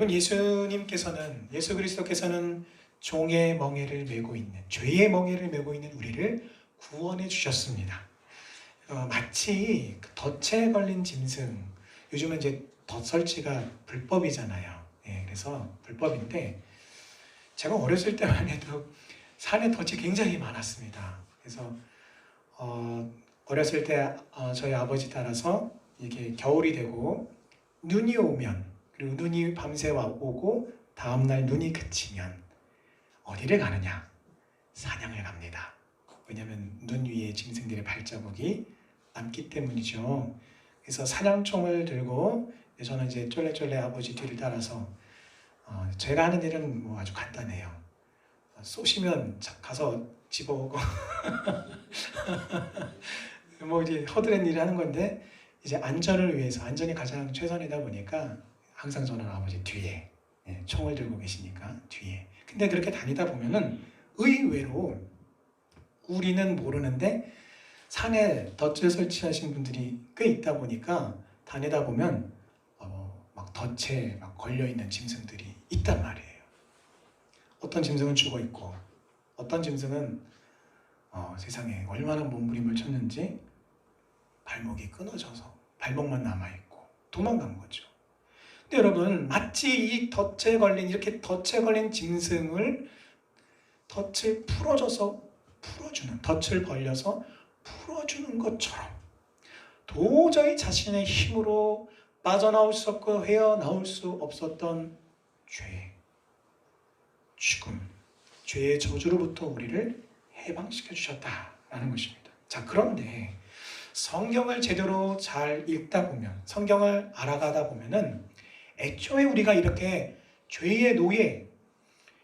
여러분, 예수 그리스도께서는 종의 멍에를 메고 있는, 죄의 멍에를 메고 있는 우리를 구원해 주셨습니다. 마치 덫에 걸린 짐승, 요즘은 이제 덫 설치가 불법이잖아요. 그래서 불법인데, 제가 어렸을 때만 해도 산에 덫이 굉장히 많았습니다. 그래서 어렸을 때 저희 아버지 따라서 이게 겨울이 되고 눈이 오면, 그리고 눈이 밤새 오고 다음날 눈이 그치면 어디를 가느냐? 사냥을 갑니다. 왜냐하면 눈 위에 짐승들의 발자국이 남기 때문이죠. 그래서 사냥총을 들고 저는 이제 쫄래쫄래 아버지 뒤를 따라서 제가 하는 일은 뭐 아주 간단해요. 쏘시면 가서 집어오고 뭐 이제 허드렛 일을 하는 건데, 이제 안전을 위해서, 안전이 가장 최선이다 보니까 항상 저는 아버지 뒤에, 총을 들고 계시니까 뒤에. 근데 그렇게 다니다 보면은 의외로 우리는 모르는데 산에 덫을 설치하신 분들이 꽤 있다 보니까 다니다 보면 막 덫에 막 걸려 있는 짐승들이 있단 말이에요. 어떤 짐승은 죽어 있고, 어떤 짐승은 세상에 얼마나 몸부림을 쳤는지 발목이 끊어져서 발목만 남아 있고 도망간 거죠. 근데 여러분, 마치 이 덫에 걸린, 이렇게 덫에 걸린 짐승을 덫을 덫을 벌려서 풀어주는 것처럼 도저히 자신의 힘으로 빠져나올 수 없고 헤어나올 수 없었던 죄, 죽음, 죄의 저주로부터 우리를 해방시켜 주셨다라는 것입니다. 자, 그런데 성경을 제대로 잘 읽다 보면, 성경을 알아가다 보면은 애초에 우리가 이렇게 죄의 노예,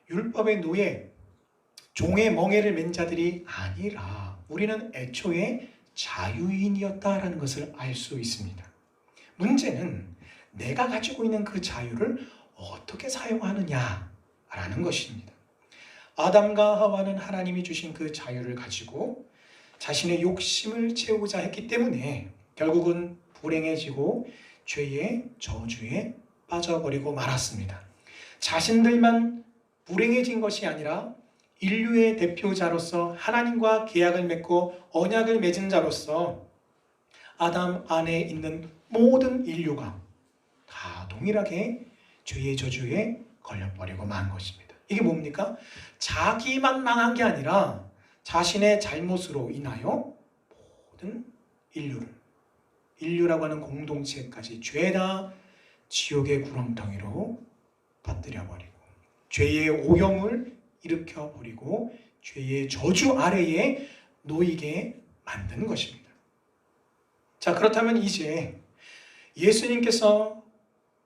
율법의 노예, 종의 멍에를 맨 자들이 아니라 우리는 애초에 자유인이었다라는 것을 알 수 있습니다. 문제는 내가 가지고 있는 그 자유를 어떻게 사용하느냐라는 것입니다. 아담과 하와는 하나님이 주신 그 자유를 가지고 자신의 욕심을 채우고자 했기 때문에 결국은 불행해지고 죄의 저주에 빠져버리고 말았습니다. 자신들만 불행해진 것이 아니라 인류의 대표자로서 하나님과 계약을 맺고 언약을 맺은 자로서 아담 안에 있는 모든 인류가 다 동일하게 죄의 저주에 걸려버리고 만 것입니다. 이게 뭡니까? 자기만 망한 게 아니라 자신의 잘못으로 인하여 모든 인류라고 하는 공동체까지 죄다 지옥의 구렁텅이로 빠뜨려버리고 죄의 오염을 일으켜버리고 죄의 저주 아래에 놓이게 만든 것입니다. 자, 그렇다면 이제 예수님께서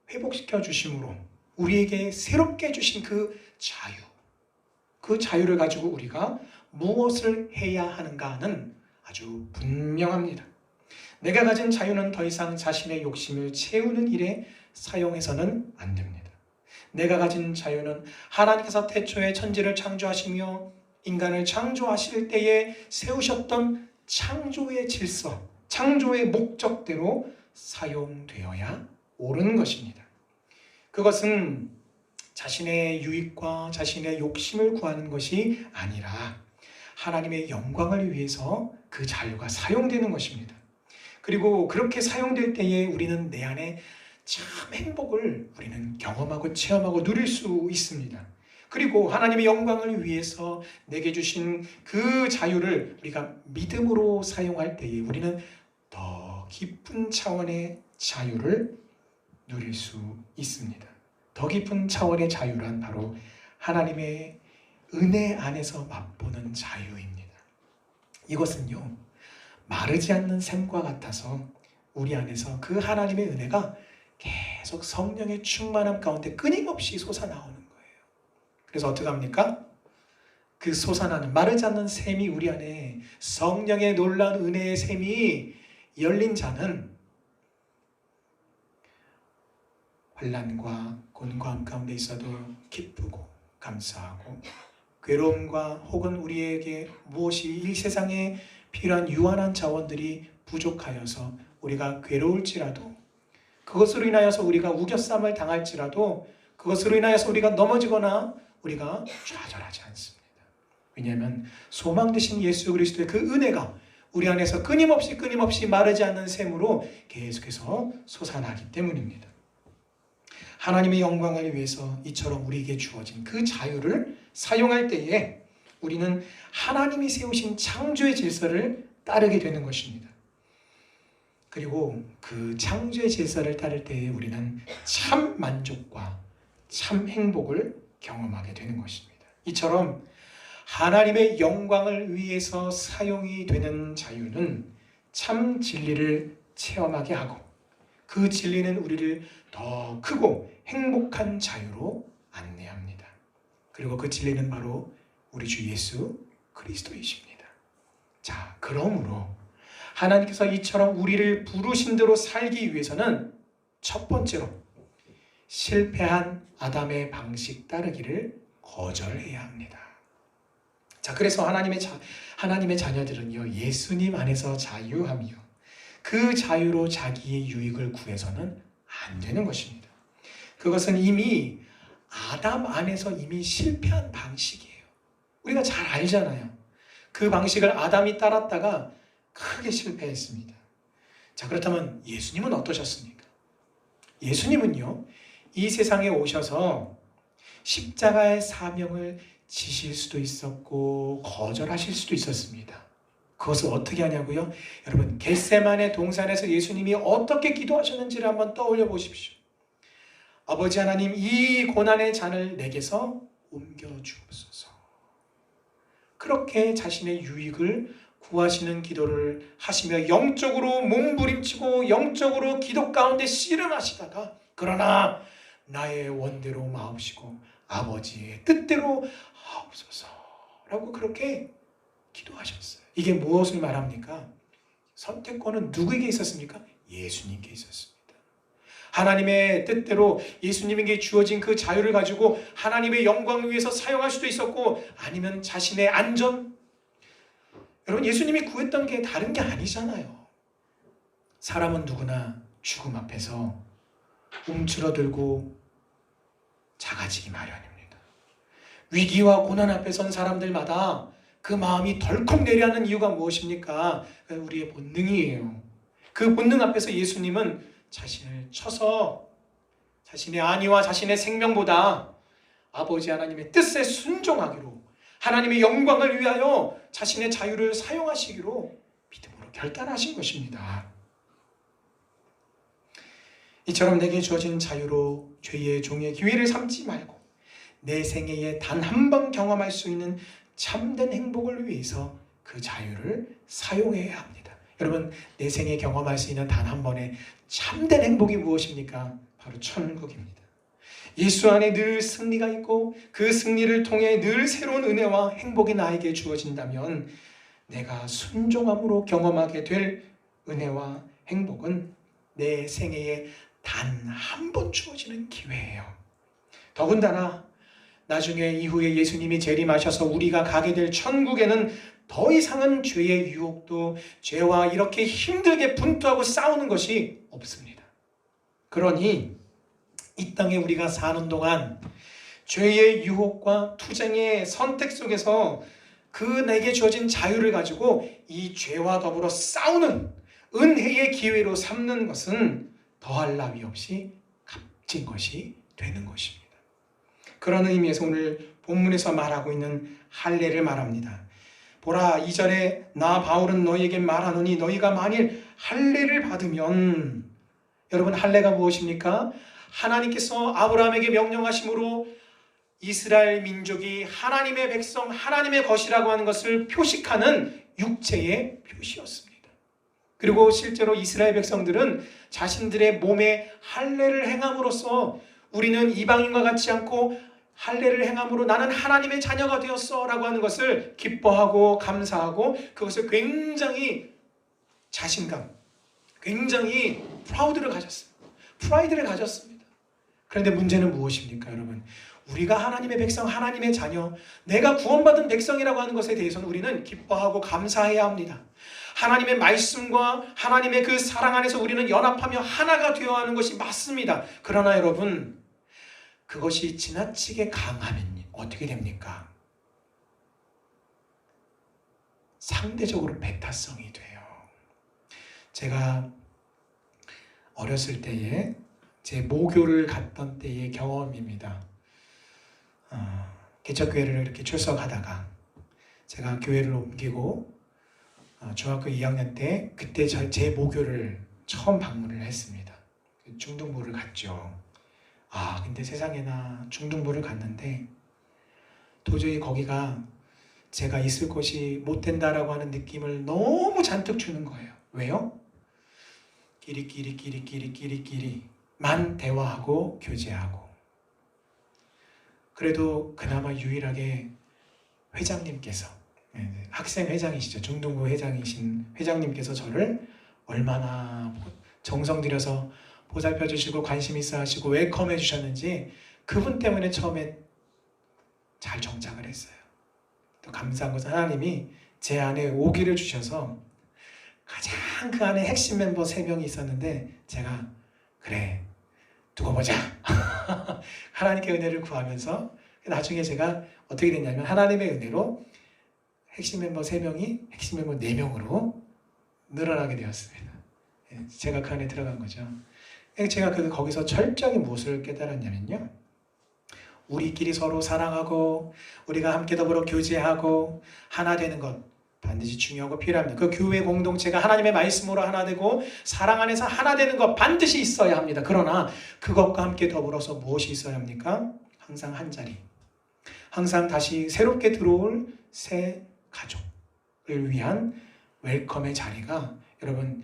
회복시켜 주심으로 우리에게 새롭게 주신 그 자유를 가지고 우리가 무엇을 해야 하는가는 아주 분명합니다. 내가 가진 자유는 더 이상 자신의 욕심을 채우는 일에 사용해서는 안 됩니다. 내가 가진 자유는 하나님께서 태초에 천지를 창조하시며 인간을 창조하실 때에 세우셨던 창조의 질서, 창조의 목적대로 사용되어야 옳은 것입니다. 그것은 자신의 유익과 자신의 욕심을 구하는 것이 아니라 하나님의 영광을 위해서 그 자유가 사용되는 것입니다. 그리고 그렇게 사용될 때에 우리는 내 안에 참 행복을 우리는 경험하고 체험하고 누릴 수 있습니다. 그리고 하나님의 영광을 위해서 내게 주신 그 자유를 우리가 믿음으로 사용할 때에 우리는 더 깊은 차원의 자유를 누릴 수 있습니다. 더 깊은 차원의 자유란 바로 하나님의 은혜 안에서 맛보는 자유입니다. 이것은요, 마르지 않는 샘과 같아서 우리 안에서 그 하나님의 은혜가 계속 성령의 충만함 가운데 끊임없이 솟아나오는 거예요. 그래서 어떻게 합니까? 그 솟아나는 마르지 않는 샘이 우리 안에, 성령의 놀라운 은혜의 샘이 열린 자는 환난과 곤고함 가운데 있어도 기쁘고 감사하고, 괴로움과 혹은 우리에게 무엇이 이 세상에 필요한 유한한 자원들이 부족하여서 우리가 괴로울지라도, 그것으로 인하여서 우리가 우겨쌈을 당할지라도 그것으로 인하여서 우리가 넘어지거나 우리가 좌절하지 않습니다. 왜냐하면 소망 되신 예수 그리스도의 그 은혜가 우리 안에서 끊임없이 마르지 않는 샘으로 계속해서 솟아나기 때문입니다. 하나님의 영광을 위해서 이처럼 우리에게 주어진 그 자유를 사용할 때에 우리는 하나님이 세우신 창조의 질서를 따르게 되는 것입니다. 그리고 그 창조의 질서를 따를 때에 우리는 참 만족과 참 행복을 경험하게 되는 것입니다. 이처럼 하나님의 영광을 위해서 사용이 되는 자유는 참 진리를 체험하게 하고 그 진리는 우리를 더 크고 행복한 자유로 안내합니다. 그리고 그 진리는 바로 우리 주 예수 그리스도이십니다. 자, 그러므로 하나님께서 이처럼 우리를 부르신 대로 살기 위해서는 첫 번째로 실패한 아담의 방식 따르기를 거절해야 합니다. 자, 그래서 하나님의 자녀들은요, 예수님 안에서 자유하며 그 자유로 자기의 유익을 구해서는 안 되는 것입니다. 그것은 이미 아담 안에서 이미 실패한 방식이에요. 우리가 잘 알잖아요. 그 방식을 아담이 따랐다가 크게 실패했습니다. 자, 그렇다면 예수님은 어떠셨습니까? 예수님은요, 이 세상에 오셔서 십자가의 사명을 지실 수도 있었고 거절하실 수도 있었습니다. 그것을 어떻게 하냐고요? 여러분, 겟세마네 동산에서 예수님이 어떻게 기도하셨는지를 한번 떠올려 보십시오. 아버지 하나님, 이 고난의 잔을 내게서 옮겨 주옵소서. 그렇게 자신의 유익을 구하시는 기도를 하시며 영적으로 몸부림치고 영적으로 기도 가운데 씨름하시다가 그러나 나의 원대로 마옵시고 아버지의 뜻대로 하옵소서라고 그렇게 기도하셨어요. 이게 무엇을 말합니까? 선택권은 누구에게 있었습니까? 예수님께 있었습니다. 하나님의 뜻대로 예수님에게 주어진 그 자유를 가지고 하나님의 영광을 위해서 사용할 수도 있었고 아니면 자신의 안전. 여러분, 예수님이 구했던 게 다른 게 아니잖아요. 사람은 누구나 죽음 앞에서 움츠러들고 작아지기 마련입니다. 위기와 고난 앞에 선 사람들마다 그 마음이 덜컥 내려앉는 이유가 무엇입니까? 우리의 본능이에요. 그 본능 앞에서 예수님은 자신을 쳐서 자신의 안위와 자신의 생명보다 아버지 하나님의 뜻에 순종하기로 하나님의 영광을 위하여 자신의 자유를 사용하시기로 믿음으로 결단하신 것입니다. 이처럼 내게 주어진 자유로 죄의 종의 기회를 삼지 말고 내 생애에 단 한 번 경험할 수 있는 참된 행복을 위해서 그 자유를 사용해야 합니다. 여러분, 내 생에 경험할 수 있는 단 한 번의 참된 행복이 무엇입니까? 바로 천국입니다. 예수 안에 늘 승리가 있고 그 승리를 통해 늘 새로운 은혜와 행복이 나에게 주어진다면 내가 순종함으로 경험하게 될 은혜와 행복은 내 생애에 단 한 번 주어지는 기회예요. 더군다나 나중에 이후에 예수님이 재림하셔서 우리가 가게 될 천국에는 더 이상은 죄의 유혹도 죄와 이렇게 힘들게 분투하고 싸우는 것이 없습니다. 그러니 이 땅에 우리가 사는 동안 죄의 유혹과 투쟁의 선택 속에서 그 내게 주어진 자유를 가지고 이 죄와 더불어 싸우는 은혜의 기회로 삼는 것은 더할 나위 없이 값진 것이 되는 것입니다. 그런 의미에서 오늘 본문에서 말하고 있는 할례를 말합니다. 보라, 이전에 나 바울은 너희에게 말하노니 너희가 만일 할례를 받으면, 여러분, 할례가 무엇입니까? 하나님께서 아브라함에게 명령하심으로 이스라엘 민족이 하나님의 백성, 하나님의 것이라고 하는 것을 표식하는 육체의 표시였습니다. 그리고 실제로 이스라엘 백성들은 자신들의 몸에 할례를 행함으로써 우리는 이방인과 같지 않고 할례를 행함으로 나는 하나님의 자녀가 되었어 라고 하는 것을 기뻐하고 감사하고 그것을 굉장히 자신감, 굉장히 프라이드를 가졌습니다. 그런데 문제는 무엇입니까, 여러분? 우리가 하나님의 백성, 하나님의 자녀, 내가 구원받은 백성이라고 하는 것에 대해서는 우리는 기뻐하고 감사해야 합니다. 하나님의 말씀과 하나님의 그 사랑 안에서 우리는 연합하며 하나가 되어야 하는 것이 맞습니다. 그러나 여러분, 그것이 지나치게 강하면 어떻게 됩니까? 상대적으로 배타성이 돼요. 제가 어렸을 때에 제 모교를 갔던 때의 경험입니다. 개척교회를 이렇게 출석하다가 제가 교회를 옮기고 중학교 2학년 때 그때 제 모교를 처음 방문을 했습니다. 중등부를 갔죠. 근데 세상에나 중등부를 갔는데 도저히 거기가 제가 있을 곳이 못 된다라고 하는 느낌을 너무 잔뜩 주는 거예요. 왜요? 끼리만 대화하고 교제하고, 그래도 그나마 유일하게 회장님께서, 학생 회장이시죠. 중등부 회장이신 회장님께서 저를 얼마나 정성 들여서 보살펴 주시고 관심 있어 하시고 웰컴해 주셨는지 그분 때문에 처음에 잘 정착을 했어요. 또 감사한 것은 하나님이 제 안에 오기를 주셔서 가장 그 안에 핵심 멤버 3명이 있었는데 제가 그래 두고 보자 하나님께 은혜를 구하면서 나중에 제가 어떻게 됐냐면 하나님의 은혜로 핵심 멤버 3명이 핵심 멤버 4명으로 늘어나게 되었습니다. 제가 그 안에 들어간 거죠. 제가 거기서 철저히 무엇을 깨달았냐면요, 우리끼리 서로 사랑하고 우리가 함께 더불어 교제하고 하나 되는 것 반드시 중요하고 필요합니다. 그 교회 공동체가 하나님의 말씀으로 하나 되고 사랑 안에서 하나 되는 것 반드시 있어야 합니다. 그러나 그것과 함께 더불어서 무엇이 있어야 합니까? 항상 한 자리, 항상 다시 새롭게 들어올 새 가족을 위한 웰컴의 자리가, 여러분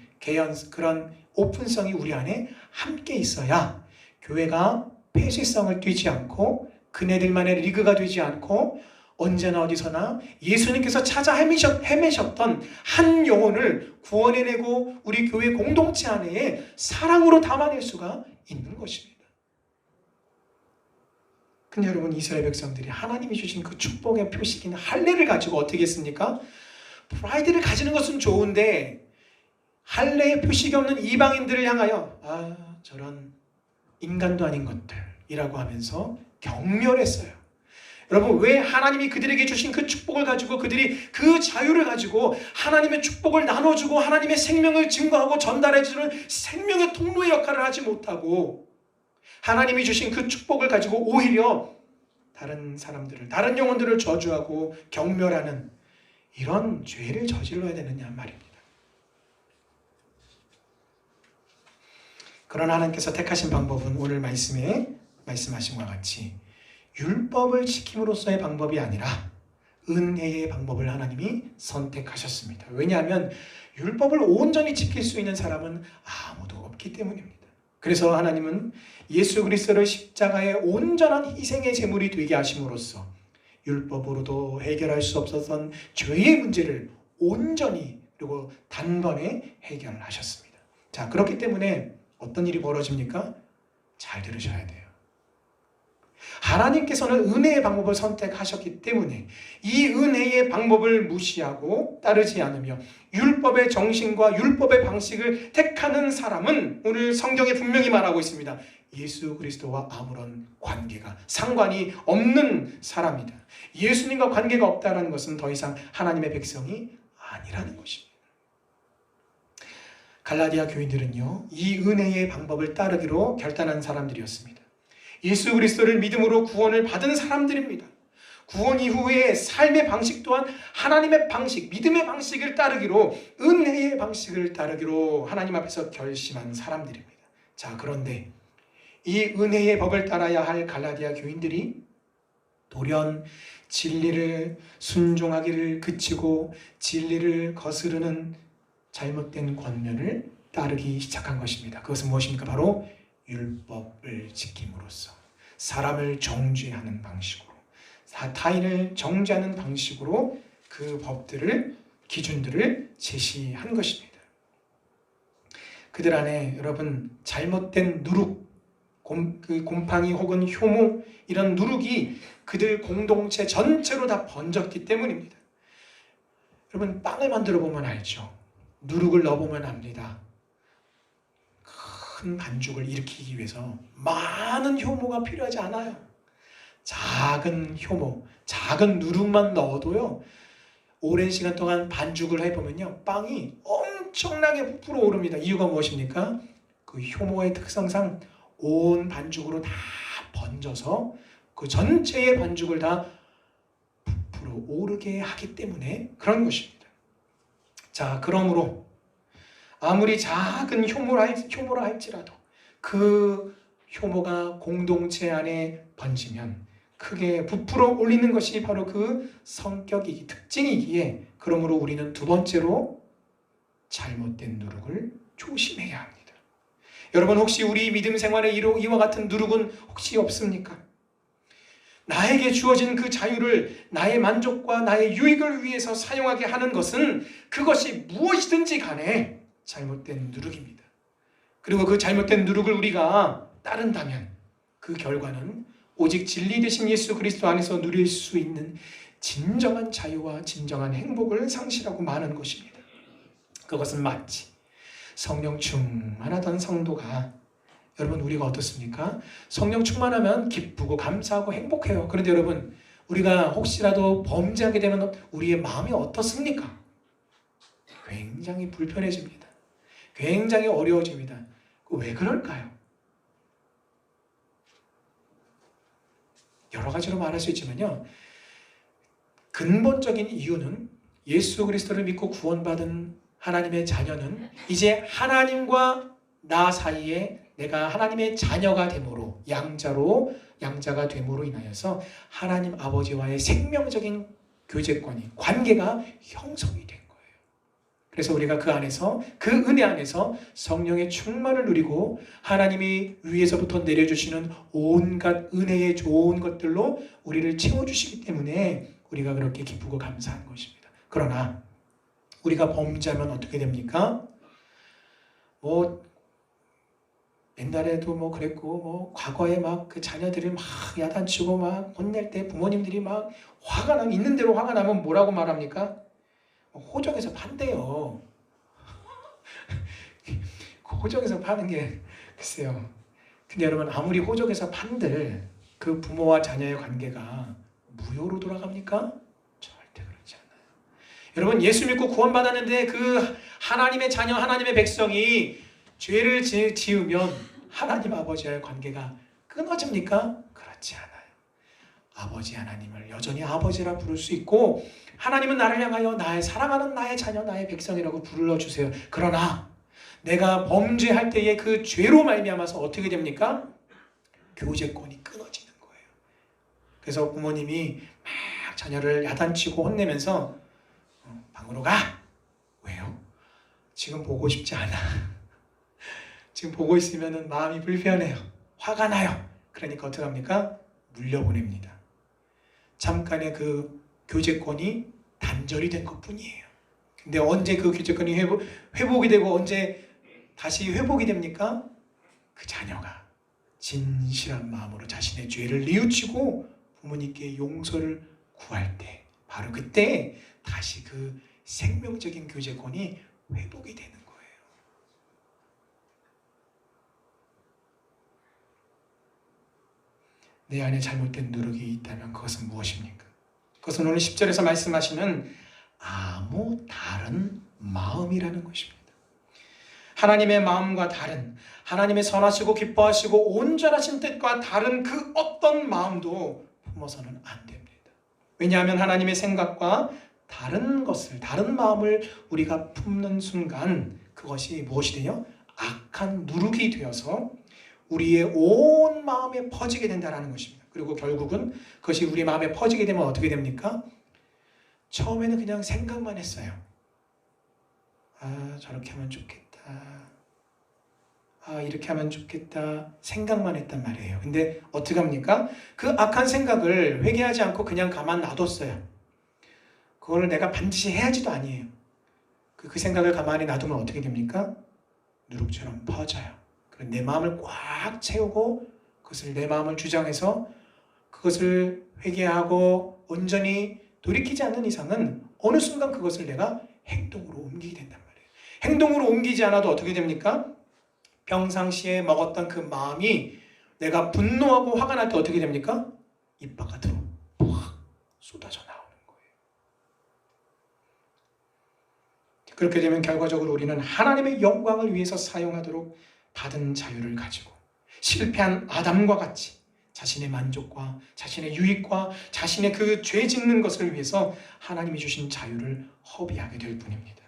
그런 오픈성이 우리 안에 함께 있어야 교회가 폐쇄성을 띠지 않고 그네들만의 리그가 되지 않고 언제나 어디서나 예수님께서 찾아 헤매셨던 한 영혼을 구원해내고 우리 교회 공동체 안에 사랑으로 담아낼 수가 있는 것입니다. 근데 여러분, 이스라엘 백성들이 하나님이 주신 그 축복의 표식인 할례를 가지고 어떻게 했습니까? 프라이드를 가지는 것은 좋은데 할례의 표식이 없는 이방인들을 향하여 저런 인간도 아닌 것들이라고 하면서 경멸했어요. 여러분, 왜 하나님이 그들에게 주신 그 축복을 가지고 그들이 그 자유를 가지고 하나님의 축복을 나눠주고 하나님의 생명을 증거하고 전달해주는 생명의 통로의 역할을 하지 못하고 하나님이 주신 그 축복을 가지고 오히려 다른 사람들을, 다른 영혼들을 저주하고 경멸하는 이런 죄를 저질러야 되느냐 말입니다. 그러나 하나님께서 택하신 방법은 오늘 말씀에 말씀하신 것과 같이 율법을 지킴으로써의 방법이 아니라 은혜의 방법을 하나님이 선택하셨습니다. 왜냐하면 율법을 온전히 지킬 수 있는 사람은 아무도 없기 때문입니다. 그래서 하나님은 예수 그리스도를 십자가의 온전한 희생의 제물이 되게 하심으로써 율법으로도 해결할 수 없었던 죄의 문제를 온전히 그리고 단번에 해결하셨습니다. 자, 그렇기 때문에 어떤 일이 벌어집니까? 잘 들으셔야 돼요. 하나님께서는 은혜의 방법을 선택하셨기 때문에 이 은혜의 방법을 무시하고 따르지 않으며 율법의 정신과 율법의 방식을 택하는 사람은 오늘 성경에 분명히 말하고 있습니다. 예수 그리스도와 아무런 관계가, 상관이 없는 사람이다. 예수님과 관계가 없다는 것은 더 이상 하나님의 백성이 아니라는 것입니다. 갈라디아 교인들은요, 이 은혜의 방법을 따르기로 결단한 사람들이었습니다. 예수 그리스도를 믿음으로 구원을 받은 사람들입니다. 구원 이후의 삶의 방식 또한 하나님의 방식, 믿음의 방식을 따르기로, 은혜의 방식을 따르기로 하나님 앞에서 결심한 사람들입니다. 자, 그런데 이 은혜의 법을 따라야 할 갈라디아 교인들이 돌연 진리를 순종하기를 그치고 진리를 거스르는 잘못된 권면을 따르기 시작한 것입니다. 그것은 무엇입니까? 바로 율법을 지킴으로써 사람을 정죄하는 방식으로, 타인을 정죄하는 방식으로 그 법들을, 기준들을 제시한 것입니다. 그들 안에 여러분 잘못된 누룩, 곰팡이 혹은 효모, 이런 누룩이 그들 공동체 전체로 다 번졌기 때문입니다. 여러분, 빵을 만들어 보면 알죠. 누룩을 넣어보면 압니다. 큰 반죽을 일으키기 위해서 많은 효모가 필요하지 않아요. 작은 효모, 작은 누룩만 넣어도요, 오랜 시간 동안 반죽을 해보면요, 빵이 엄청나게 부풀어 오릅니다. 이유가 무엇입니까? 그 효모의 특성상 온 반죽으로 다 번져서 그 전체의 반죽을 다 부풀어 오르게 하기 때문에 그런 것입니다. 자, 그러므로 아무리 작은 효모라 할지라도 그 효모가 공동체 안에 번지면 크게 부풀어 올리는 것이 바로 그 성격이기 특징이기에, 그러므로 우리는 두 번째로 잘못된 누룩을 조심해야 합니다. 여러분, 혹시 우리 믿음 생활에 이와 같은 누룩은 혹시 없습니까? 나에게 주어진 그 자유를 나의 만족과 나의 유익을 위해서 사용하게 하는 것은 그것이 무엇이든지 간에 잘못된 누룩입니다. 그리고 그 잘못된 누룩을 우리가 따른다면 그 결과는 오직 진리 되신 예수 그리스도 안에서 누릴 수 있는 진정한 자유와 진정한 행복을 상실하고 마는 것입니다. 그것은 마치 성령 충만하던 성도가, 여러분 우리가 어떻습니까? 성령 충만하면 기쁘고 감사하고 행복해요. 그런데 여러분, 우리가 혹시라도 범죄하게 되면 우리의 마음이 어떻습니까? 굉장히 불편해집니다. 굉장히 어려워집니다. 왜 그럴까요? 여러 가지로 말할 수 있지만요, 근본적인 이유는 예수 그리스도를 믿고 구원받은 하나님의 자녀는 이제 하나님과 나 사이에 내가 하나님의 자녀가 됨으로, 양자가 됨으로 인하여서 하나님 아버지와의 생명적인 교제권이, 관계가 형성이 된 거예요. 그래서 우리가 그 안에서, 그 은혜 안에서 성령의 충만을 누리고 하나님이 위에서부터 내려주시는 온갖 은혜의 좋은 것들로 우리를 채워주시기 때문에 우리가 그렇게 기쁘고 감사한 것입니다. 그러나 우리가 범죄하면 어떻게 됩니까? 옛날에도 그랬고, 과거에 그 자녀들이 막 야단치고 막 혼낼 때 부모님들이 막 화가 나면, 있는 대로 화가 나면 뭐라고 말합니까? 호적에서 판대요. 호적에서 파는 게, 글쎄요. 근데 여러분, 아무리 호적에서 판들 그 부모와 자녀의 관계가 무효로 돌아갑니까? 절대 그렇지 않아요. 여러분, 예수 믿고 구원받았는데 그 하나님의 자녀, 하나님의 백성이 죄를 지으면 하나님 아버지와의 관계가 끊어집니까? 그렇지 않아요. 아버지 하나님을 여전히 아버지라 부를 수 있고, 하나님은 나를 향하여 나의 사랑하는 나의 자녀, 나의 백성이라고 불러주세요. 그러나 내가 범죄할 때에 그 죄로 말미암아서 어떻게 됩니까? 교제권이 끊어지는 거예요. 그래서 부모님이 막 자녀를 야단치고 혼내면서 방으로 가! 왜요? 지금 보고 싶지 않아. 지금 보고 있으면 마음이 불편해요. 화가 나요. 그러니까 어떻게 합니까? 물려보냅니다. 잠깐의 그 교제권이 단절이 된 것뿐이에요. 근데 언제 그 교제권이 회복이 되고 언제 다시 회복이 됩니까? 그 자녀가 진실한 마음으로 자신의 죄를 뉘우치고 부모님께 용서를 구할 때, 바로 그때 다시 그 생명적인 교제권이 회복이 되는 거예요. 내 안에 잘못된 누룩이 있다면 그것은 무엇입니까? 그것은 오늘 10절에서 말씀하시는 아무 다른 마음이라는 것입니다. 하나님의 마음과 다른, 하나님의 선하시고 기뻐하시고 온전하신 뜻과 다른 그 어떤 마음도 품어서는 안 됩니다. 왜냐하면 하나님의 생각과 다른 것을, 다른 마음을 우리가 품는 순간 그것이 무엇이 되요? 악한 누룩이 되어서 우리의 온 마음에 퍼지게 된다는 것입니다. 그리고 결국은 그것이 우리 마음에 퍼지게 되면 어떻게 됩니까? 처음에는 그냥 생각만 했어요. 저렇게 하면 좋겠다. 이렇게 하면 좋겠다. 생각만 했단 말이에요. 근데 어떻게 합니까? 그 악한 생각을 회개하지 않고 그냥 가만 놔뒀어요. 그걸 내가 반드시 해야지도 아니에요. 그 생각을 가만히 놔두면 어떻게 됩니까? 누룩처럼 퍼져요. 내 마음을 꽉 채우고 그것을, 내 마음을 주장해서 그것을 회개하고 온전히 돌이키지 않는 이상은 어느 순간 그것을 내가 행동으로 옮기게 된단 말이에요. 행동으로 옮기지 않아도 어떻게 됩니까? 평상시에 먹었던 그 마음이 내가 분노하고 화가 날 때 어떻게 됩니까? 입 바깥으로 확 쏟아져 나오는 거예요. 그렇게 되면 결과적으로 우리는 하나님의 영광을 위해서 사용하도록 받은 자유를 가지고 실패한 아담과 같이 자신의 만족과 자신의 유익과 자신의 그 죄 짓는 것을 위해서 하나님이 주신 자유를 허비하게 될 뿐입니다.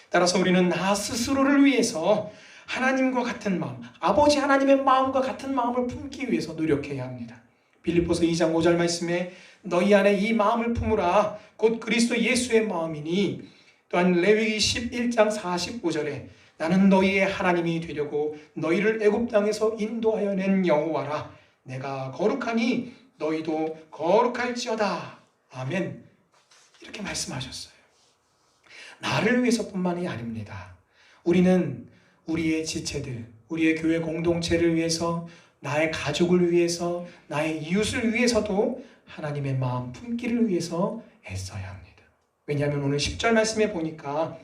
따라서 우리는 나 스스로를 위해서 하나님과 같은 마음, 아버지 하나님의 마음과 같은 마음을 품기 위해서 노력해야 합니다. 빌립보서 2장 5절 말씀에 너희 안에 이 마음을 품으라 곧 그리스도 예수의 마음이니, 또한 레위기 11장 45절에 나는 너희의 하나님이 되려고 너희를 애굽 땅에서 인도하여 낸 여호와라 내가 거룩하니 너희도 거룩할지어다. 아멘. 이렇게 말씀하셨어요. 나를 위해서뿐만이 아닙니다. 우리는 우리의 지체들, 우리의 교회 공동체를 위해서, 나의 가족을 위해서, 나의 이웃을 위해서도 하나님의 마음 품기를 위해서 애써야 합니다. 왜냐하면 오늘 10절 말씀에 보니까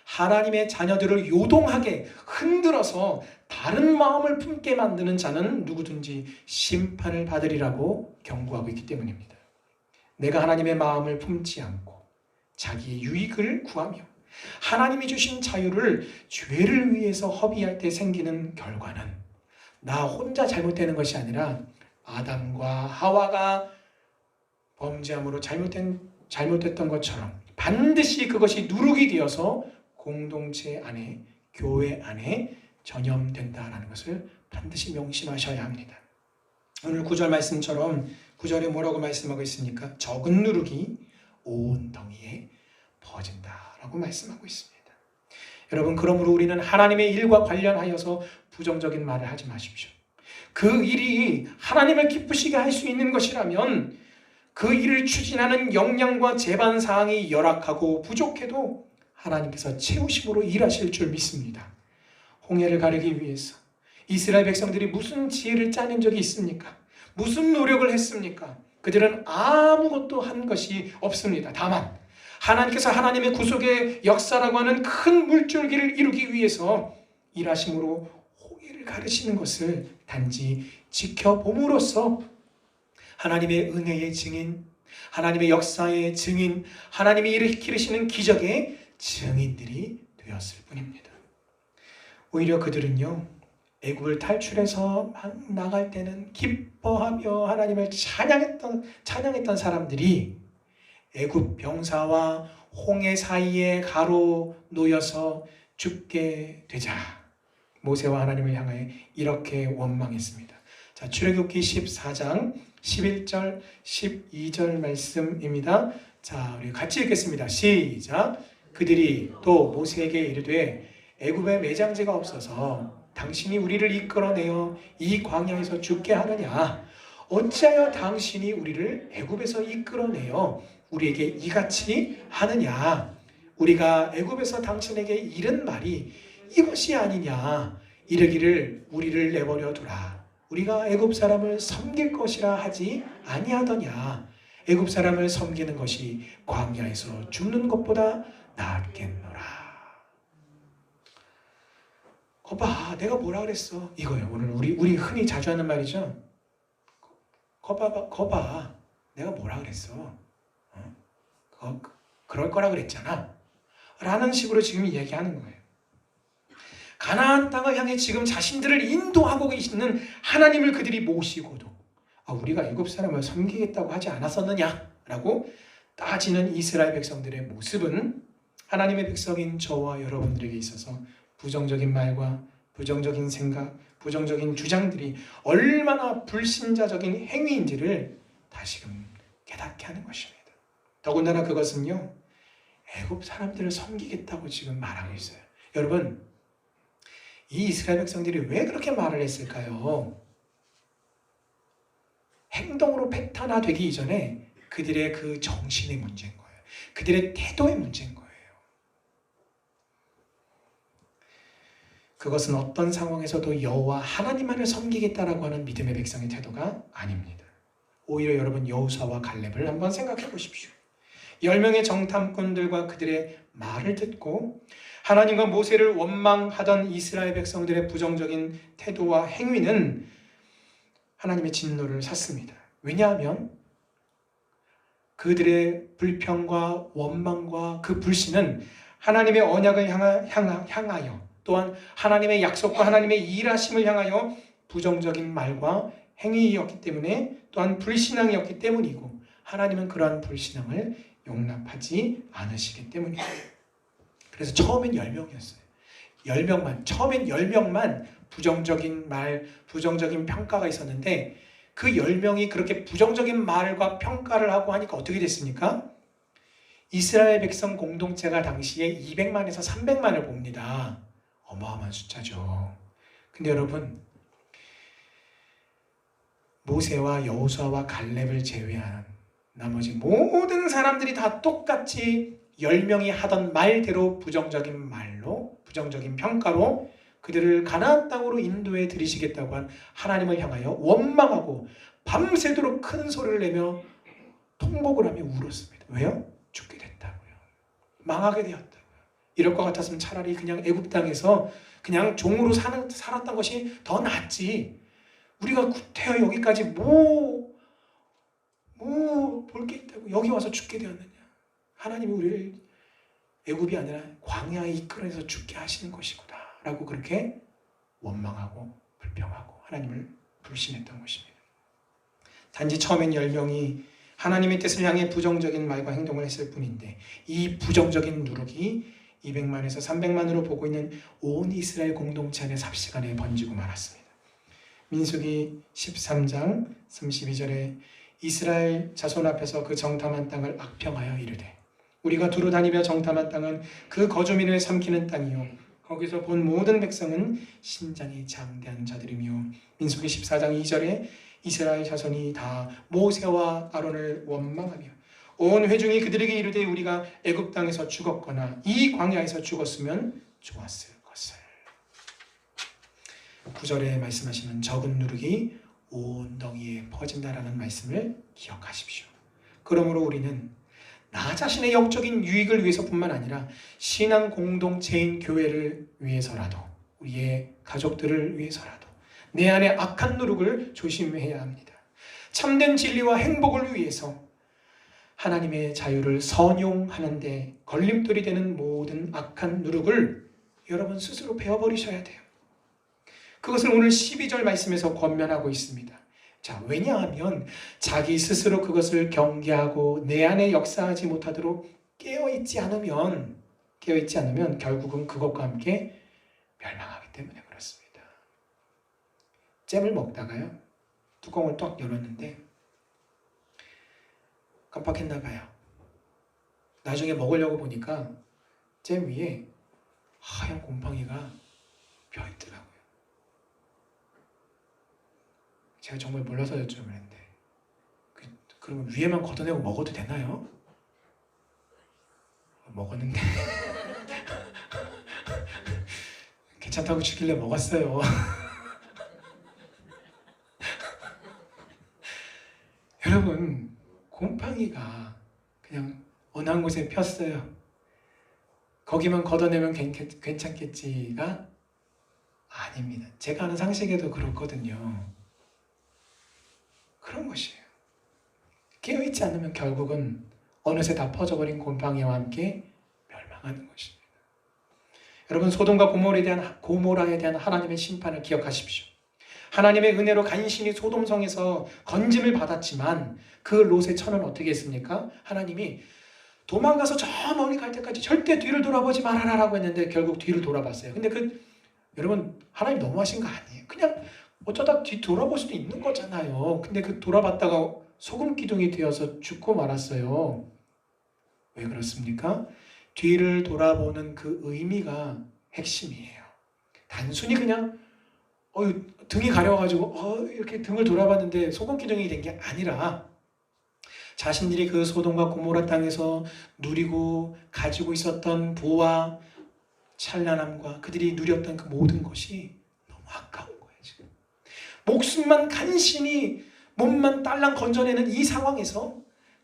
하나님의 자녀들을 요동하게 흔들어서 다른 마음을 품게 만드는 자는 누구든지 심판을 받으리라고 경고하고 있기 때문입니다. 내가 하나님의 마음을 품지 않고 자기의 유익을 구하며 하나님이 주신 자유를 죄를 위해서 허비할 때 생기는 결과는 나 혼자 잘못되는 것이 아니라 아담과 하와가 범죄함으로 잘못했던 것처럼 반드시 그것이 누룩이 되어서 공동체 안에, 교회 안에 전염된다라는 것을 반드시 명심하셔야 합니다. 오늘 9절 말씀처럼 9절에 뭐라고 말씀하고 있습니까? 적은 누룩이 온 덩이에 퍼진다라고 말씀하고 있습니다. 여러분, 그러므로 우리는 하나님의 일과 관련하여서 부정적인 말을 하지 마십시오. 그 일이 하나님을 기쁘시게 할 수 있는 것이라면 그 일을 추진하는 역량과 재반 사항이 열악하고 부족해도 하나님께서 채우심으로 일하실 줄 믿습니다. 홍해를 가르기 위해서 이스라엘 백성들이 무슨 지혜를 짜낸 적이 있습니까? 무슨 노력을 했습니까? 그들은 아무것도 한 것이 없습니다. 다만 하나님께서 하나님의 구속의 역사라고 하는 큰 물줄기를 이루기 위해서 일하심으로 홍해를 가르시는 것을 단지 지켜봄으로써 하나님의 은혜의 증인, 하나님의 역사의 증인, 하나님이 일으키시는 기적의 증인들이 되었을 뿐입니다. 오히려 그들은요, 애굽을 탈출해서 막 나갈 때는 기뻐하며 하나님을 찬양했던 사람들이 애굽 병사와 홍해 사이에 가로 놓여서 죽게 되자 모세와 하나님을 향하여 이렇게 원망했습니다. 자, 출애굽기 14장 11절 12절 말씀입니다. 자, 우리 같이 읽겠습니다. 시작. 그들이 또 모세에게 이르되 애굽에 매장지가 없어서 당신이 우리를 이끌어내어 이 광야에서 죽게 하느냐? 어찌하여 당신이 우리를 애굽에서 이끌어내어 우리에게 이같이 하느냐? 우리가 애굽에서 당신에게 이른 말이 이것이 아니냐? 이르기를 우리를 내버려 두라. 우리가 애굽 사람을 섬길 것이라 하지 아니하더냐? 애굽 사람을 섬기는 것이 광야에서 죽는 것보다 낫겠노라. 거봐, 내가 뭐라 그랬어? 이거예요. 오늘 우리 흔히 자주 하는 말이죠. 거봐, 내가 뭐라 그랬어? 그럴 거라 그랬잖아. 라는 식으로 지금 얘기하는 거예요. 가나안 땅을 향해 지금 자신들을 인도하고 계시는 하나님을 그들이 모시고도 우리가 애굽 사람을 섬기겠다고 하지 않았었느냐? 라고 따지는 이스라엘 백성들의 모습은 하나님의 백성인 저와 여러분들에게 있어서 부정적인 말과 부정적인 생각, 부정적인 주장들이 얼마나 불신자적인 행위인지를 다시금 깨닫게 하는 것입니다. 더군다나 그것은요, 애굽 사람들을 섬기겠다고 지금 말하고 있어요. 여러분, 이 이스라엘 백성들이 왜 그렇게 말을 했을까요? 행동으로 패턴화되기 이전에 그들의 그 정신의 문제인 거예요. 그들의 태도의 문제인 거예요. 그것은 어떤 상황에서도 여호와 하나님만을 섬기겠다라고 하는 믿음의 백성의 태도가 아닙니다. 오히려 여러분 여호수아와 갈렙을 한번 생각해 보십시오. 10명의 정탐꾼들과 그들의 말을 듣고 하나님과 모세를 원망하던 이스라엘 백성들의 부정적인 태도와 행위는 하나님의 진노를 샀습니다. 왜냐하면 그들의 불평과 원망과 그 불신은 하나님의 언약을 향하여 또한 하나님의 약속과 하나님의 일하심을 향하여 부정적인 말과 행위였기 때문에 또한 불신앙이었기 때문이고 하나님은 그러한 불신앙을 용납하지 않으시기 때문이에요. 그래서 처음엔 10명이었어요. 10명만, 처음엔 10명만 부정적인 말, 부정적인 평가가 있었는데 그 10명이 그렇게 부정적인 말과 평가를 하고 하니까 어떻게 됐습니까? 이스라엘 백성 공동체가 당시에 200만에서 300만을 봅니다. 어마어마한 숫자죠. 근데 여러분, 모세와 여호수아와 갈렙을 제외한 나머지 모든 사람들이 다 똑같이 10명이 하던 말대로 부정적인 말로, 부정적인 평가로 그들을 가나안 땅으로 인도해 드리시겠다고 한 하나님을 향하여 원망하고 밤새도록 큰 소리를 내며 통곡을 하며 울었습니다. 왜요? 죽게 됐다고요. 망하게 되었다고요. 이럴 것 같았으면 차라리 그냥 애굽 땅에서 그냥 종으로 살았던 것이 더 낫지. 우리가 구태여 여기까지 볼 게 있다고 여기 와서 죽게 되었느냐. 하나님이 우리를 애굽이 아니라 광야에 이끌어내서 죽게 하시는 것이구나 라고 그렇게 원망하고 불평하고 하나님을 불신했던 것입니다. 단지 처음엔 10명이 하나님의 뜻을 향해 부정적인 말과 행동을 했을 뿐인데 이 부정적인 누룩이 200만에서 300만으로 보고 있는 온 이스라엘 공동체 안에 삽시간에 번지고 말았습니다. 민수기 13장 32절에 이스라엘 자손 앞에서 그 정탐한 땅을 악평하여 이르되 우리가 두루 다니며 정탐한 땅은 그 거주민을 삼키는 땅이요 거기서 본 모든 백성은 신장이 장대한 자들이며 민수기 14장 2절에 이스라엘 자손이 다 모세와 아론을 원망하며 온 회중이 그들에게 이르되 우리가 애굽 땅에서 죽었거나 이 광야에서 죽었으면 좋았을 것을. 9절에 말씀하시는 적은 누룩이 온 덩이에 퍼진다라는 말씀을 기억하십시오. 그러므로 우리는 나 자신의 영적인 유익을 위해서뿐만 아니라 신앙 공동체인 교회를 위해서라도 우리의 가족들을 위해서라도 내 안에 악한 누룩을 조심해야 합니다. 참된 진리와 행복을 위해서 하나님의 자유를 선용하는 데 걸림돌이 되는 모든 악한 누룩을 여러분 스스로 베어버리셔야 돼요. 그것을 오늘 12절 말씀에서 권면하고 있습니다. 자, 왜냐하면 자기 스스로 그것을 경계하고 내 안에 역사하지 못하도록 깨어있지 않으면 결국은 그것과 함께 멸망하기 때문에 그렇습니다. 잼을 먹다가요, 뚜껑을 딱 열었는데 깜빡했나 봐요. 나중에 먹으려고 보니까 잼 위에 하얀 곰팡이가 펴있더라고요. 제가 정말 몰라서 여쭤봤는데 그러면 위에만 걷어내고 먹어도 되나요? 먹었는데 괜찮다고 주길래 먹었어요. 여러분, 곰팡이가 그냥 어느 한 곳에 폈어요. 거기만 걷어내면 괜찮겠지가 아닙니다. 제가 아는 상식에도 그렇거든요. 그런 것이에요. 깨어있지 않으면 결국은 어느새 다 퍼져버린 곰팡이와 함께 멸망하는 것입니다. 여러분, 소돔과 고모라에 대한 하나님의 심판을 기억하십시오. 하나님의 은혜로 간신히 소돔성에서 건짐을 받았지만 그 롯의 처는 어떻게 했습니까? 하나님이 도망가서 저 멀리 갈 때까지 절대 뒤를 돌아보지 말아라라고 했는데 결국 뒤를 돌아봤어요. 근데 여러분, 하나님 너무하신 거 아니에요? 그냥 어쩌다 뒤 돌아볼 수도 있는 거잖아요. 근데 돌아봤다가 소금 기둥이 되어서 죽고 말았어요. 왜 그렇습니까? 뒤를 돌아보는 그 의미가 핵심이에요. 단순히 그냥 등이 가려워가지고 이렇게 등을 돌아봤는데 소금 기둥이 된 게 아니라 자신들이 그 소돔과 고모라 땅에서 누리고 가지고 있었던 부와 찬란함과 그들이 누렸던 그 모든 것이 너무 아까운 거예요. 지금 목숨만 간신히 몸만 딸랑 건져내는 이 상황에서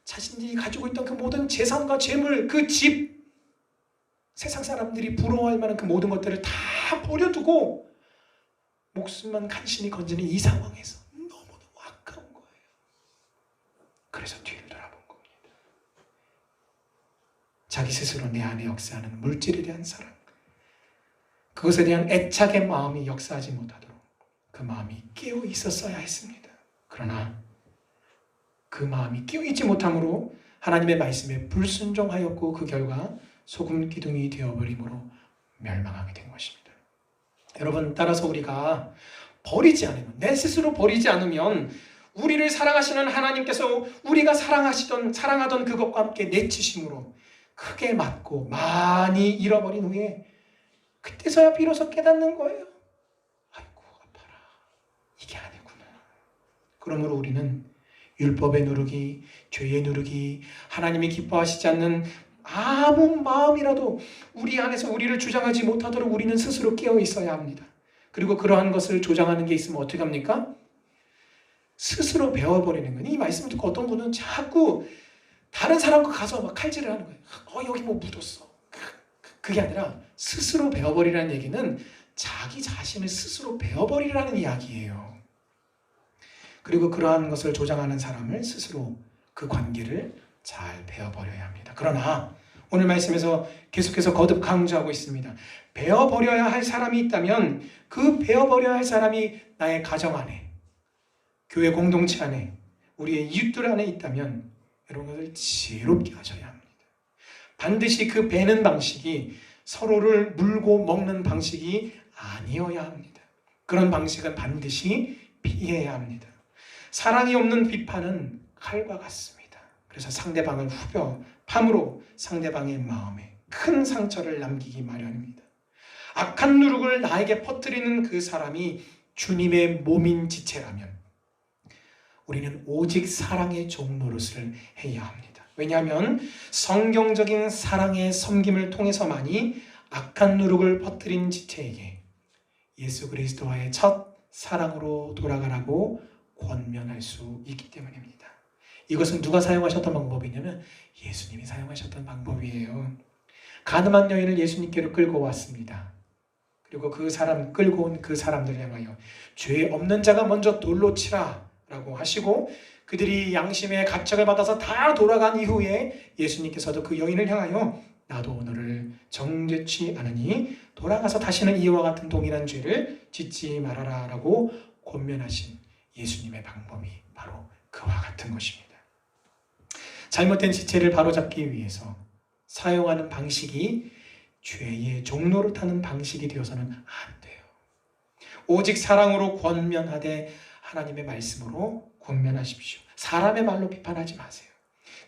자신들이 가지고 있던 그 모든 재산과 재물, 그 집, 세상 사람들이 부러워할 만한 그 모든 것들을 다 버려두고 목숨만 간신히 건지는 이 상황에서 너무너무 아까운 거예요. 그래서 뒤를 돌아본 겁니다. 자기 스스로 내 안에 역사하는 물질에 대한 사랑, 그것에 대한 애착의 마음이 역사하지 못하도록 그 마음이 깨어 있었어야 했습니다. 그러나 그 마음이 깨어 있지 못함으로 하나님의 말씀에 불순종하였고 그 결과 소금 기둥이 되어버림으로 멸망하게 된 것입니다. 여러분, 따라서 우리가 버리지 않으면, 내 스스로 버리지 않으면 우리를 사랑하시는 하나님께서 우리가 사랑하던 그것과 함께 내치심으로 크게 맞고 많이 잃어버린 후에 그때서야 비로소 깨닫는 거예요. 아이고 아파라, 이게 아니구나. 그러므로 우리는 율법의 누르기, 죄의 누르기, 하나님이 기뻐하시지 않는 아무 마음이라도 우리 안에서 우리를 주장하지 못하도록 우리는 스스로 깨어 있어야 합니다. 그리고 그러한 것을 조장하는 게 있으면 어떻게 합니까? 스스로 배워버리는 거예요. 이 말씀을 듣고 어떤 분은 자꾸 다른 사람과 가서 막 칼질을 하는 거예요. 여기 뭐 묻었어. 그게 아니라 스스로 배워버리라는 얘기는 자기 자신을 스스로 배워버리라는 이야기예요. 그리고 그러한 것을 조장하는 사람을 스스로 그 관계를 잘 배워버려야 합니다. 그러나 오늘 말씀에서 계속해서 거듭 강조하고 있습니다. 배워버려야 할 사람이 있다면 그 배워버려야 할 사람이 나의 가정 안에, 교회 공동체 안에, 우리의 이웃들 안에 있다면 여러분 것을 지혜롭게 하셔야 합니다. 반드시 그 배는 방식이 서로를 물고 먹는 방식이 아니어야 합니다. 그런 방식은 반드시 피해야 합니다. 사랑이 없는 비판은 칼과 같습니다. 그래서 상대방을 후벼 팜으로 상대방의 마음에 큰 상처를 남기기 마련입니다. 악한 누룩을 나에게 퍼뜨리는 그 사람이 주님의 몸인 지체라면 우리는 오직 사랑의 종 노릇을 해야 합니다. 왜냐하면 성경적인 사랑의 섬김을 통해서만이 악한 누룩을 퍼뜨린 지체에게 예수 그리스도와의 첫 사랑으로 돌아가라고 권면할 수 있기 때문입니다. 이것은 누가 사용하셨던 방법이냐면 예수님이 사용하셨던 방법이에요. 가늠한 여인을 예수님께로 끌고 왔습니다. 그리고 끌고 온 그 사람들을 향하여 죄 없는 자가 먼저 돌로 치라 라고 하시고 그들이 양심의 갑작을 받아서 다 돌아간 이후에 예수님께서도 그 여인을 향하여 나도 너를 정죄치 않으니 돌아가서 다시는 이와 같은 동일한 죄를 짓지 말아라 라고 권면하신 예수님의 방법이 바로 그와 같은 것입니다. 잘못된 지체를 바로잡기 위해서 사용하는 방식이 죄의 종로를 타는 방식이 되어서는 안 돼요. 오직 사랑으로 권면하되 하나님의 말씀으로 권면하십시오. 사람의 말로 비판하지 마세요.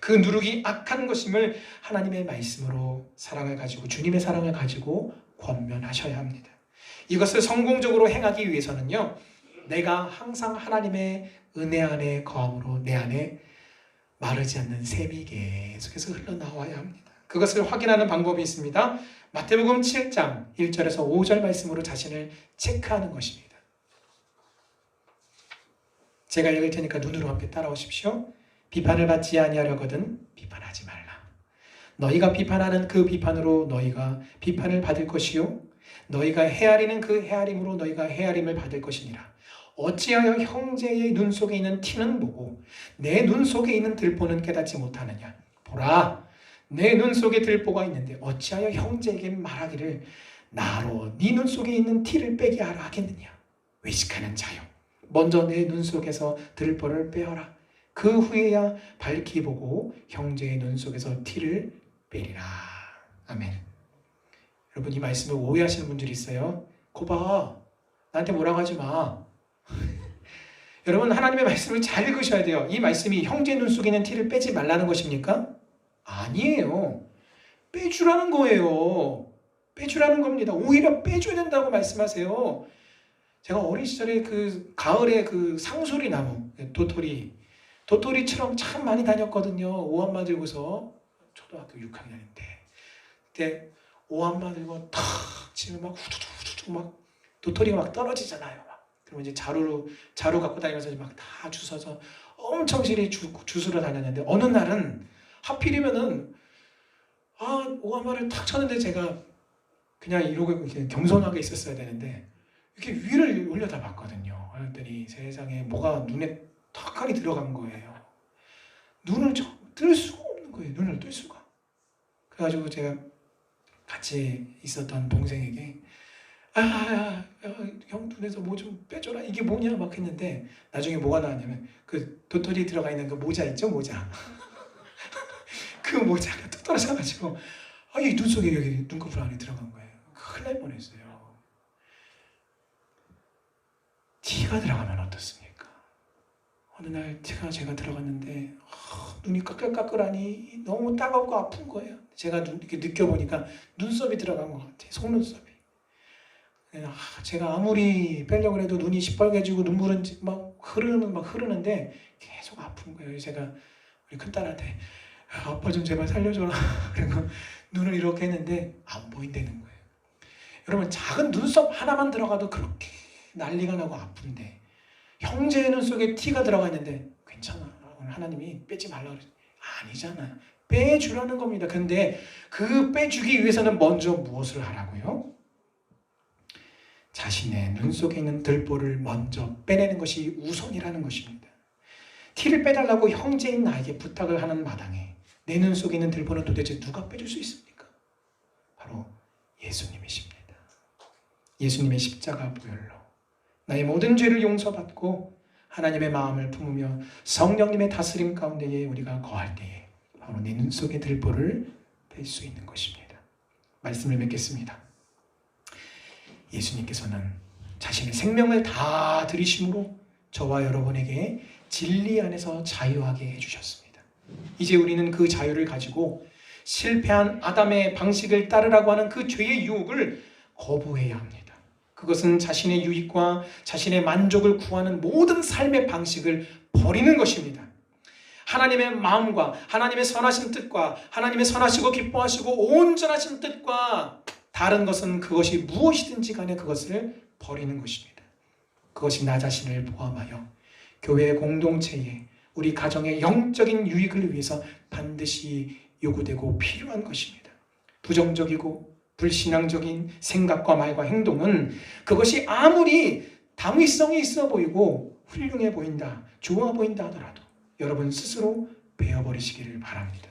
그 누룩이 악한 것임을 하나님의 말씀으로 사랑을 가지고 주님의 사랑을 가지고 권면하셔야 합니다. 이것을 성공적으로 행하기 위해서는요, 내가 항상 하나님의 은혜 안에 거함으로 내 안에 마르지 않는 샘이 계속해서 흘러나와야 합니다. 그것을 확인하는 방법이 있습니다. 마태복음 7장 1절에서 5절 말씀으로 자신을 체크하는 것입니다. 제가 읽을 테니까 눈으로 함께 따라오십시오. 비판을 받지 아니하려거든 비판하지 말라. 너희가 비판하는 그 비판으로 너희가 비판을 받을 것이요 너희가 헤아리는 그 헤아림으로 너희가 헤아림을 받을 것이니라. 어찌하여 형제의 눈 속에 있는 티는 보고 내 눈 속에 있는 들보는 깨닫지 못하느냐. 보라, 내 눈 속에 들보가 있는데 어찌하여 형제에게 말하기를 나로 네 눈 속에 있는 티를 빼게 하라 하겠느냐. 외식하는 자여, 먼저 내 눈 속에서 들보를 빼어라. 그 후에야 밝히 보고 형제의 눈 속에서 티를 빼리라. 아멘. 여러분, 이 말씀을 오해하시는 분들이 있어요. 거봐, 나한테 뭐라고 하지 마. 여러분, 하나님의 말씀을 잘 읽으셔야 돼요. 이 말씀이 형제 눈 속에 있는 티를 빼지 말라는 것입니까? 아니에요. 빼주라는 거예요. 빼주라는 겁니다. 오히려 빼줘야 된다고 말씀하세요. 제가 어린 시절에 그 가을에 그 상소리 나무, 도토리처럼 참 많이 다녔거든요. 오한마 들고서 초등학교 6학년인데 그때 오한마 들고 탁 치면 막 후두둑 막 도토리가 막 떨어지잖아요. 그러면 이제 자루 갖고 다니면서 막 다 주워서 엄청 실히 주스러 다녔는데 어느 날은 하필이면은 오가마를 탁 쳤는데 제가 그냥 이러고 이렇게 겸손하게 있었어야 되는데 이렇게 위를 올려다 봤거든요. 그랬더니 세상에 뭐가 눈에 탁하니 들어간 거예요. 눈을 뜰 수가 없는 거예요. 눈을 뜰 수가. 그래가지고 제가 같이 있었던 동생에게 형 눈에서 뭐 좀 빼줘라. 이게 뭐냐 막 했는데 나중에 뭐가 나왔냐면 그 도토리 들어가 있는 그 모자 있죠? 모자. 그 모자가 뚝 떨어져가지고 이 눈 속에 여기 눈꺼풀 안에 들어간 거예요. 큰일 날 뻔했어요. 티가 들어가면 어떻습니까? 어느 날 티가 제가 들어갔는데 눈이 까끌까끌하니 너무 따갑고 아픈 거예요. 제가 이렇게 느껴보니까 눈썹이 들어간 것 같아요. 속눈썹이. 제가 아무리 빼려고 해도 눈이 시뻘개지고 눈물은 막 흐르는데 계속 아픈 거예요. 제가 우리 큰딸한테 아빠 좀 제발 살려줘라. 그리고 눈을 이렇게 했는데 안 보인다는 거예요. 여러분 작은 눈썹 하나만 들어가도 그렇게 난리가 나고 아픈데 형제의 눈 속에 티가 들어가 있는데 괜찮아. 오늘 하나님이 빼지 말라고 그러지. 아니잖아요. 빼주라는 겁니다. 근데 그 빼주기 위해서는 먼저 무엇을 하라고요? 자신의 눈 속에 있는 들보를 먼저 빼내는 것이 우선이라는 것입니다. 티를 빼달라고 형제인 나에게 부탁을 하는 마당에 내 눈 속에 있는 들보는 도대체 누가 빼줄 수 있습니까? 바로 예수님이십니다. 예수님의 십자가 보혈로 나의 모든 죄를 용서받고 하나님의 마음을 품으며 성령님의 다스림 가운데에 우리가 거할 때에 바로 내 눈 속의 들보를 뺄 수 있는 것입니다. 말씀을 맺겠습니다. 예수님께서는 자신의 생명을 다 들이심으로 저와 여러분에게 진리 안에서 자유하게 해주셨습니다. 이제 우리는 그 자유를 가지고 실패한 아담의 방식을 따르라고 하는 그 죄의 유혹을 거부해야 합니다. 그것은 자신의 유익과 자신의 만족을 구하는 모든 삶의 방식을 버리는 것입니다. 하나님의 마음과 하나님의 선하신 뜻과 하나님의 선하시고 기뻐하시고 온전하신 뜻과 다른 것은 그것이 무엇이든지 간에 그것을 버리는 것입니다. 그것이 나 자신을 포함하여 교회 공동체에 우리 가정의 영적인 유익을 위해서 반드시 요구되고 필요한 것입니다. 부정적이고 불신앙적인 생각과 말과 행동은 그것이 아무리 당위성이 있어 보이고 훌륭해 보인다, 좋아 보인다 하더라도 여러분 스스로 베어버리시기를 바랍니다.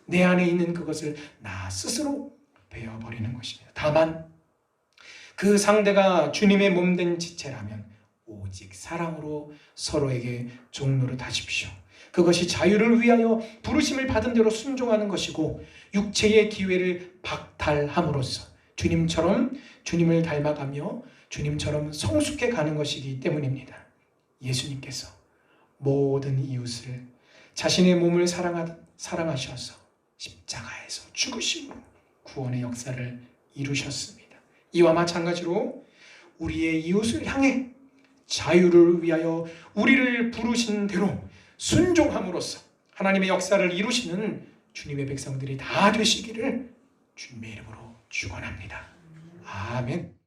내 안에 있는 그것을 나 스스로 베어버리는 것입니다. 다만 그 상대가 주님의 몸된 지체라면 오직 사랑으로 서로에게 종노릇하십시오. 그것이 자유를 위하여 부르심을 받은 대로 순종하는 것이고 육체의 기회를 박탈함으로써 주님처럼 주님을 닮아가며 주님처럼 성숙해 가는 것이기 때문입니다. 예수님께서 모든 이웃을 자신의 몸을 사랑하셔서 십자가에서 죽으심으로 구원의 역사를 이루셨습니다. 이와 마찬가지로 우리의 이웃을 향해 자유를 위하여 우리를 부르신 대로 순종함으로써 하나님의 역사를 이루시는 주님의 백성들이 다 되시기를 주님의 이름으로 축원합니다. 아멘.